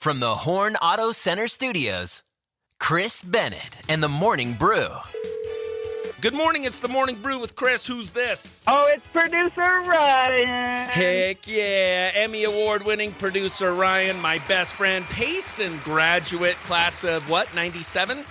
From the Horn Auto Center Studios, Chris Bennett and the Morning Brew. Good morning, it's the Morning Brew with Chris. Who's this? Oh, it's producer Ryan. Heck yeah, Emmy Award-winning producer Ryan, my best friend, Payson graduate, class of what, 97?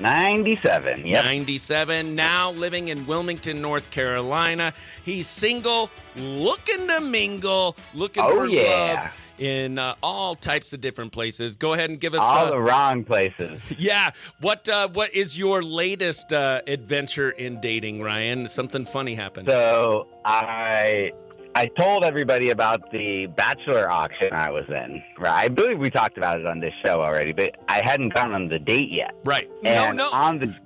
97, yep. 97, now living in Wilmington, North Carolina. He's single, looking to mingle, looking for love in all types of different places. Go ahead and give us all the wrong places. Yeah. What is your latest adventure in dating, Ryan? Something funny happened. So I told everybody about the bachelor auction I was in. Right? I believe we talked about it on this show already, but I hadn't gone on the date yet. Right. And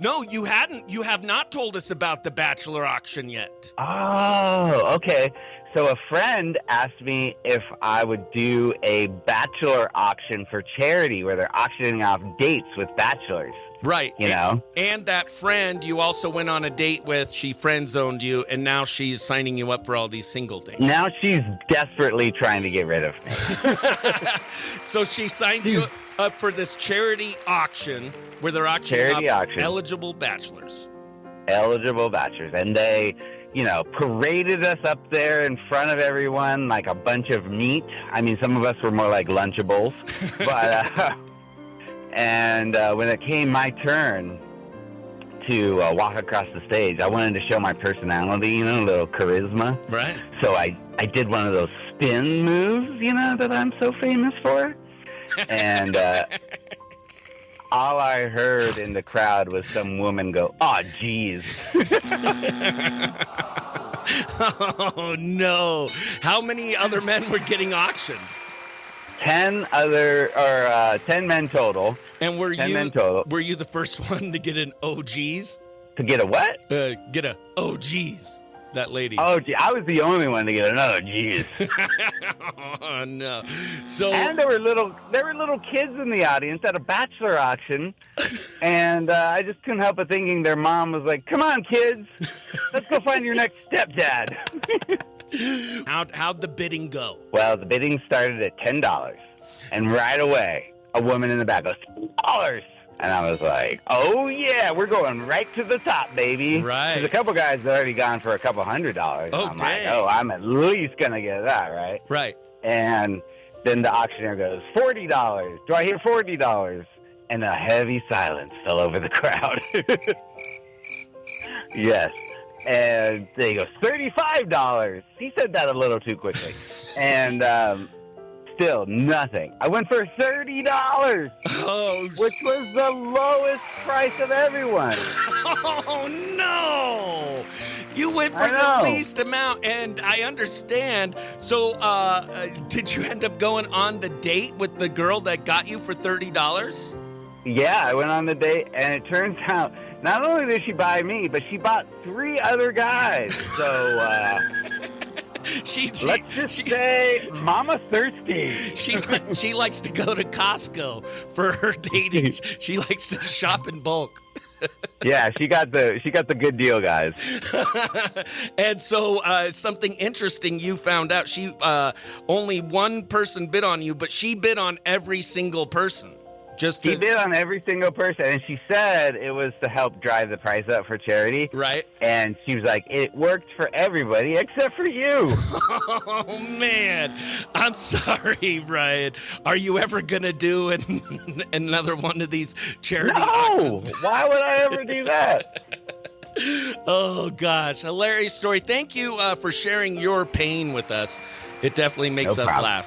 No, you hadn't. You have not told us about the bachelor auction yet. Oh, okay. So a friend asked me if I would do a bachelor auction for charity where they're auctioning off dates with bachelors. Right. You know? And that friend you also went on a date with, she friend-zoned you, and now she's signing you up for all these single dates. Now she's desperately trying to get rid of me. So she signed you up for this charity auction where they're auctioning off eligible bachelors. Eligible bachelors. And they, paraded us up there in front of everyone like a bunch of meat. I mean, some of us were more like Lunchables. But, and when it came my turn to walk across the stage, I wanted to show my personality, a little charisma. Right. So I did one of those spin moves, that I'm so famous for. And all I heard in the crowd was some woman go, "Oh, geez." Oh, no. How many other men were getting auctioned? 10 men total. And were you the first one to get an OGs? To get a what? Get a OGs. That lady. Oh, gee, I was the only one to get another. Geez. Oh no! And there were little kids in the audience at a bachelor auction, and I just couldn't help but thinking their mom was like, "Come on, kids, let's go find your next stepdad." How'd the bidding go? Well, the bidding started at $10, and right away, a woman in the back goes, $10. And I was like, "Oh yeah, we're going right to the top, baby!" Right. There's a couple guys that already gone for a couple $100. Oh, I'm dang. like, "Oh, I'm at least gonna get that, right?" Right. And then the auctioneer goes, $40. Do I hear $40? And a heavy silence fell over the crowd. Yes. And then he goes, $35. He said that a little too quickly. And still nothing. I went for $30, which was the lowest price of everyone. Oh, no! You went for the least amount, and I understand. So, did you end up going on the date with the girl that got you for $30? Yeah, I went on the date, and it turns out not only did she buy me, but she bought 3 other guys. So, let's just say Mama Thirsty. She likes to go to Costco for her dating. She likes to shop in bulk. Yeah, she got the good deal, guys. And so something interesting you found out. She only one person bid on you, but she bid on every single person. She bid on every single person, and she said it was to help drive the price up for charity. Right. And she was like, it worked for everybody except for you. Oh, man. I'm sorry, Ryan. Are you ever going to do another one of these charity auctions? No! Why would I ever do that? Oh, gosh. Hilarious story. Thank you for sharing your pain with us. It definitely makes us laugh.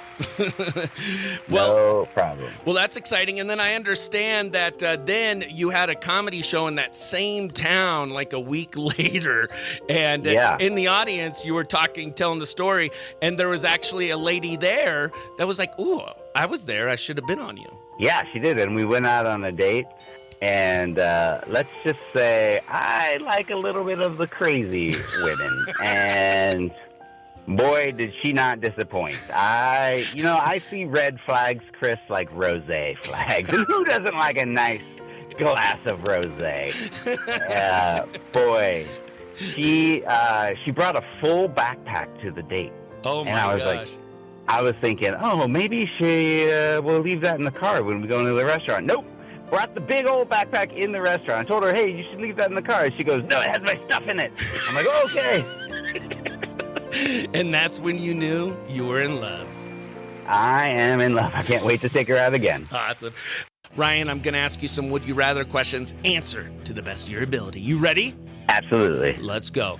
No problem. Well, that's exciting. And then I understand that then you had a comedy show in that same town like a week later. And in the audience, you were telling the story. And there was actually a lady there that was like, "Ooh, I was there. I should have been on you." Yeah, she did. And we went out on a date. And let's just say I like a little bit of the crazy women. And boy, did she not disappoint. I see red flags, Chris, like rosé flags. And who doesn't like a nice glass of rosé? Boy, she brought a full backpack to the date. Oh, my gosh. And I was like, I was thinking, oh, maybe she will leave that in the car when we go into the restaurant. Nope. Brought the big old backpack in the restaurant. I told her, hey, you should leave that in the car. She goes, no, it has my stuff in it. I'm like, okay. And that's when you knew you were in love. I am in love. I can't wait to take her out again. Awesome. Ryan, I'm going to ask you some would you rather questions. Answer to the best of your ability. You ready? Absolutely. Let's go.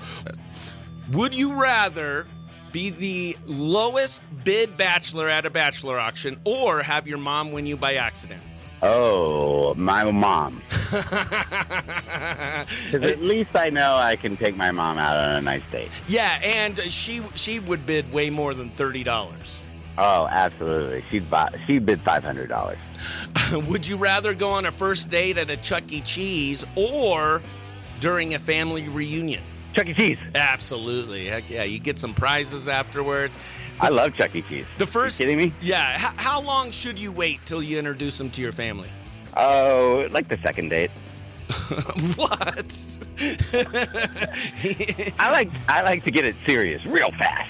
Would you rather be the lowest bid bachelor at a bachelor auction or have your mom win you by accident? Oh, my mom. Because at least I know I can take my mom out on a nice date. Yeah, and she would bid way more than $30. Oh, absolutely. She'd bid $500. Would you rather go on a first date at a Chuck E. Cheese or during a family reunion? Chuck E. Cheese. Absolutely. Heck yeah, you get some prizes afterwards. I love Chuck E. Cheese. The first, you kidding me? Yeah. How long should you wait till you introduce them to your family? Oh, like the second date. What? I like to get it serious real fast.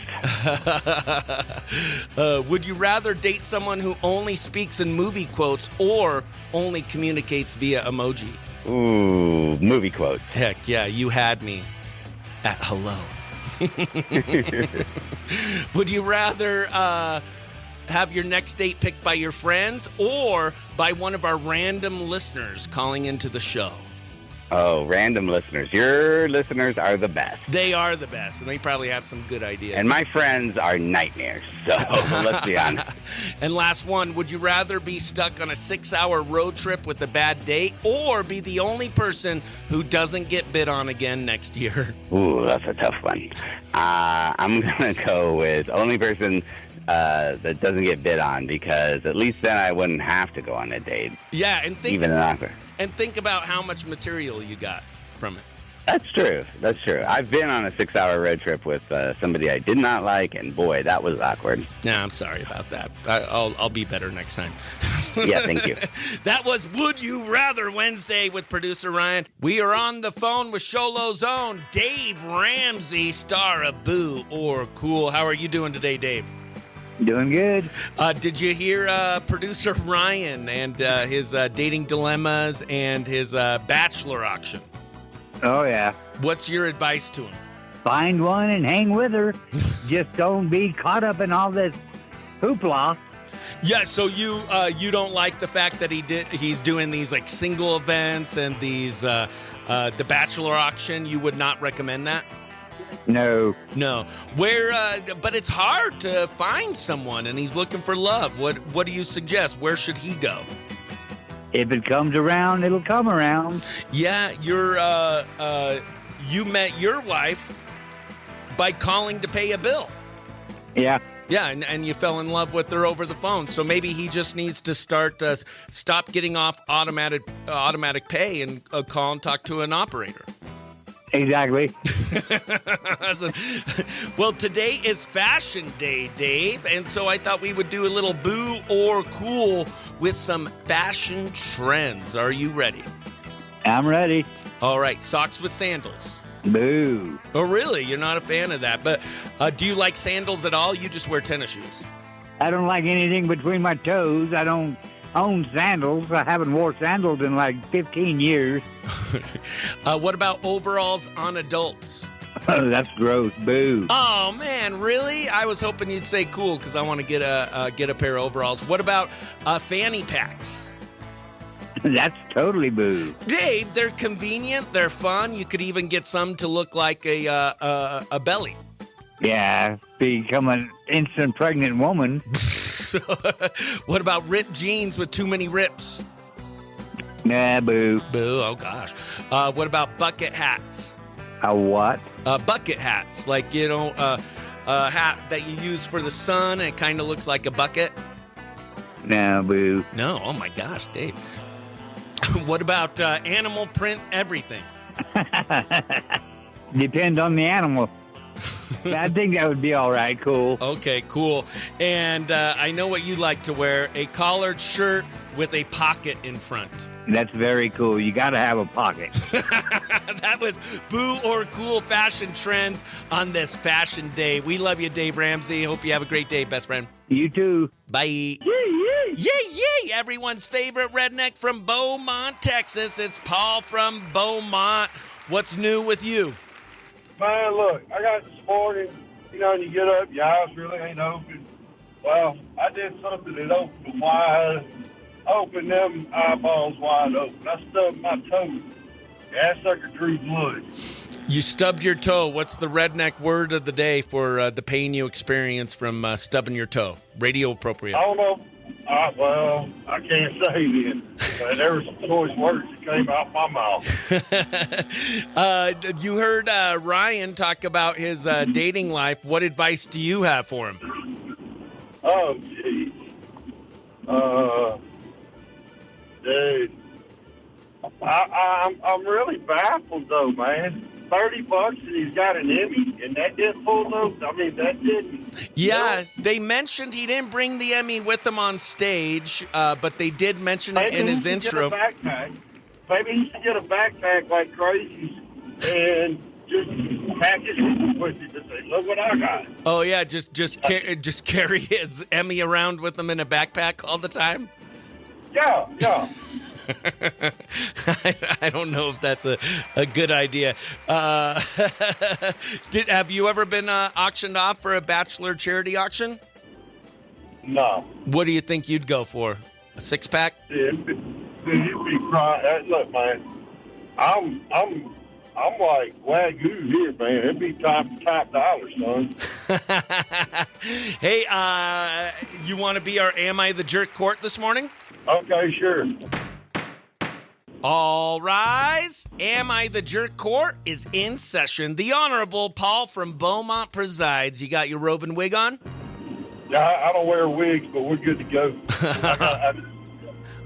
Would you rather date someone who only speaks in movie quotes or only communicates via emoji? Ooh, movie quotes. Heck yeah, you had me at hello. Would you rather have your next date picked by your friends or by one of our random listeners calling into the show? Oh, random listeners. Your listeners are the best. They are the best, and they probably have some good ideas. And my friends are nightmares, so let's be honest. And last one, would you rather be stuck on a 6-hour road trip with a bad date or be the only person who doesn't get bid on again next year? Ooh, that's a tough one. I'm going to go with only person that doesn't get bid on, because at least then I wouldn't have to go on a date. Yeah, and think about how much material you got from it. That's true. That's true. I've been on a 6-hour road trip with somebody I did not like, and boy, that was awkward. Yeah, I'm sorry about that. I'll be better next time. Yeah, thank you. That was Would You Rather Wednesday with producer Ryan. We are on the phone with Sholo's own Dave Ramsey, star of Boo or Cool. How are you doing today, Dave? Doing good. Did you hear producer Ryan and his dating dilemmas and his bachelor auction? Oh, yeah. What's your advice to him? Find one and hang with her. Just don't be caught up in all this hoopla. Yeah, so you don't like the fact that he's doing these like single events and these the bachelor auction. You would not recommend that? No. But it's hard to find someone, and he's looking for love. What do you suggest? Where should he go? If it comes around, it'll come around. Yeah, you met your wife by calling to pay a bill. Yeah. Yeah, and you fell in love with her over the phone. So maybe he just needs to stop getting off automatic pay and call and talk to an operator. Exactly. Well, today is Fashion Day, Dave, and so I thought we would do a little Boo or Cool with some fashion trends. Are you ready? I'm ready. All right, socks with sandals. Boo. Oh, really? You're not a fan of that, but do you like sandals at all? You just wear tennis shoes. I don't like anything between my toes. I don't own sandals. I haven't worn sandals in like 15 years. What about overalls on adults? Oh, that's gross. Boo. Oh, man, really? I was hoping you'd say cool because I want to get a pair of overalls. What about fanny packs? That's totally boo. Dave, they're convenient. They're fun. You could even get some to look like a belly. Yeah, become an instant pregnant woman. What about ripped jeans with too many rips? Nah, boo. Boo, oh gosh. What about bucket hats? A what? Bucket hats, like, a hat that you use for the sun and it kind of looks like a bucket. Nah, boo. No, oh my gosh, Dave. What about animal print everything? Depends on the animal. I think that would be all right. Cool. Okay, cool. And I know what you like to wear, a collared shirt with a pocket in front. That's very cool. You got to have a pocket. That was Boo or Cool fashion trends on this Fashion Day. We love you, Dave Ramsey. Hope you have a great day, best friend. You too. Bye. Yay, yay. Yay, yay! Everyone's favorite redneck from Beaumont, Texas. It's Paul from Beaumont. What's new with you? Man, look, I got this morning, and you get up, your eyes really ain't open. Well, I did something that opened them wide, opened them eyeballs wide open. I stubbed my toe. That sucker drew blood. You stubbed your toe. What's the redneck word of the day for the pain you experience from stubbing your toe? Radio appropriate. I don't know. Well, I can't say then. But there were some choice words that came out my mouth. You heard Ryan talk about his dating life. What advice do you have for him? Oh, geez. Dude. I'm really baffled, though, man. $30 and he's got an Emmy, and that didn't pull those. I mean, that didn't. Yeah, they mentioned he didn't bring the Emmy with him on stage, but they did mention it in his intro. Get a backpack. Maybe he should get a backpack like crazy and just package it with it and say, "Look what I got." Oh yeah, just carry his Emmy around with him in a backpack all the time. Yeah. I don't know if that's a good idea. Have you ever been auctioned off for a bachelor charity auction? No. What do you think you'd go for? A 6-pack? You'd be crying. Look, man, I'm like Wagyu here, man. It'd be top dollar, son. Hey, you want to be our Am I the Jerk court this morning? Okay, sure. All rise. Am I the Jerk court is in session. The Honorable Paul from Beaumont presides. You got your robe and wig on? Yeah, I don't wear wigs, but we're good to go.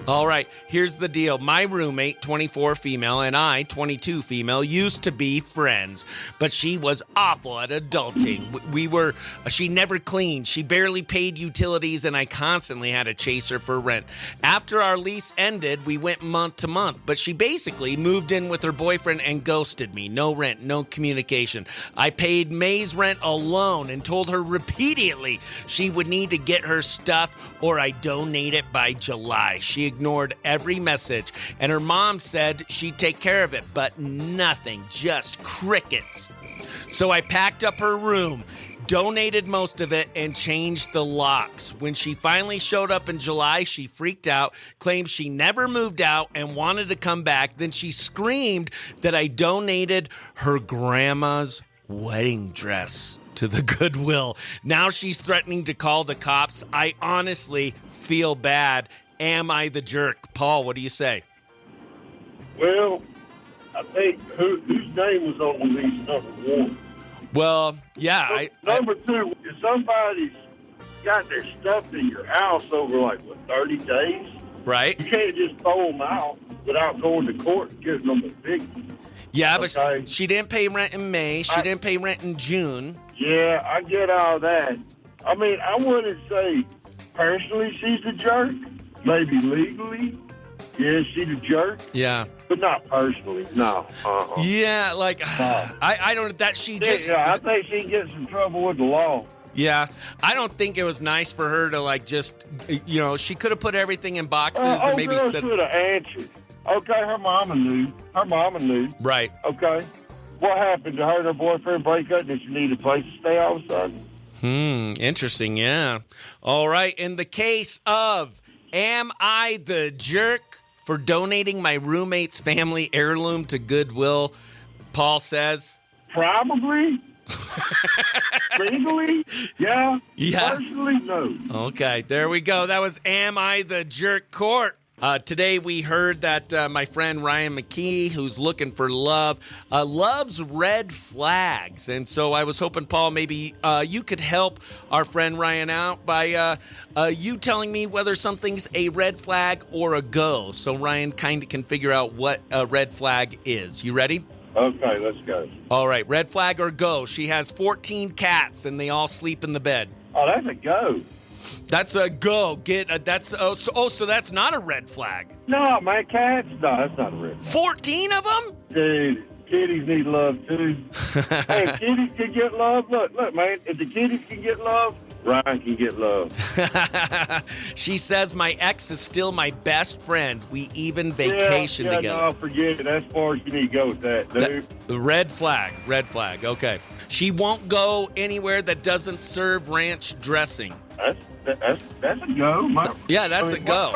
All right, here's the deal. My roommate, 24 female, and I, 22 female, used to be friends, but she was awful at adulting. She never cleaned. She barely paid utilities, and I constantly had to chase her for rent. After our lease ended, we went month to month, but she basically moved in with her boyfriend and ghosted me. No rent, no communication. I paid May's rent alone and told her repeatedly she would need to get her stuff or I donate it by July. She ignored every message, and her mom said she'd take care of it, but nothing, just crickets. So I packed up her room, donated most of it, and changed the locks. When she finally showed up in July, she freaked out, claimed she never moved out, and wanted to come back. Then she screamed that I donated her grandma's wedding dress to the Goodwill. Now she's threatening to call the cops. I honestly feel bad. Am I the jerk? Paul, what do you say? Well, I think whose name was on the lease, number one. Well, yeah. Number two, if somebody's got their stuff in your house over 30 days, right? You can't just throw them out without going to court and getting them evicted. Yeah, but she didn't pay rent in May. She didn't pay rent in June. Yeah, I get all that. I mean, I wouldn't say personally she's a jerk. Maybe legally, yeah, she's a jerk. Yeah. But not personally, no. Yeah, I don't, that she just... Yeah, I think she gets in trouble with the law. Yeah, I don't think it was nice for her to she could have put everything in boxes and maybe said... should have answered. Okay, her mama knew. Right. Okay. What happened? Did her and her boyfriend break up? Did she need a place to stay all of a sudden? Interesting, yeah. All right, in the case of Am I the Jerk for donating my roommate's family heirloom to Goodwill, Paul says... Probably. Legally? Yeah. Personally, no. Okay, there we go. That was Am I the Jerk court. Today we heard that my friend Ryan McKee, who's looking for love, loves red flags. And so I was hoping, Paul, maybe you could help our friend Ryan out by you telling me whether something's a red flag or a go. So Ryan kind of can figure out what a red flag is. You ready? Okay, let's go. All right, red flag or go. She has 14 cats and they all sleep in the bed. Oh, that's a go. That's a go. So that's not a red flag. No, man, cats. No, that's not a red flag. 14 of them? Dude, kitties need love too. Hey, if kitties can get love. Look, man. If the kitties can get love, Ryan can get love. She says my ex is still my best friend. We even vacation together. No, forget it. That's as far as you need to go with that, dude. Red flag. Okay. She won't go anywhere that doesn't serve ranch dressing. That's a go. That's a go.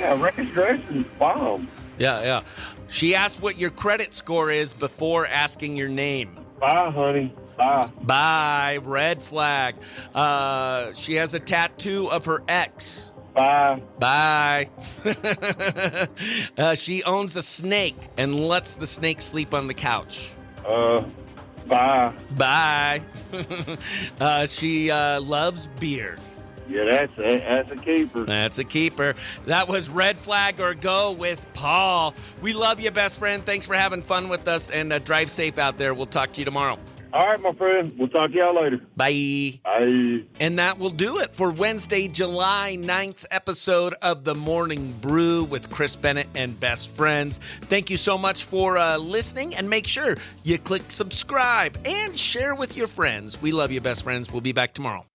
Yeah, ranch dressing is bomb. Yeah. She asked what your credit score is before asking your name. Bye, honey. Bye. Red flag. She has a tattoo of her ex. Bye. She owns a snake and lets the snake sleep on the couch. Bye. She loves beer. Yeah, that's a keeper. That's a keeper. That was red flag or go with Paul. We love you, best friend. Thanks for having fun with us, and drive safe out there. We'll talk to you tomorrow. All right, my friend. We'll talk to y'all later. Bye. Bye. And that will do it for Wednesday, July 9th episode of The Morning Brew with Chris Bennett and Best Friends. Thank you so much for listening, and make sure you click subscribe and share with your friends. We love you, best friends. We'll be back tomorrow.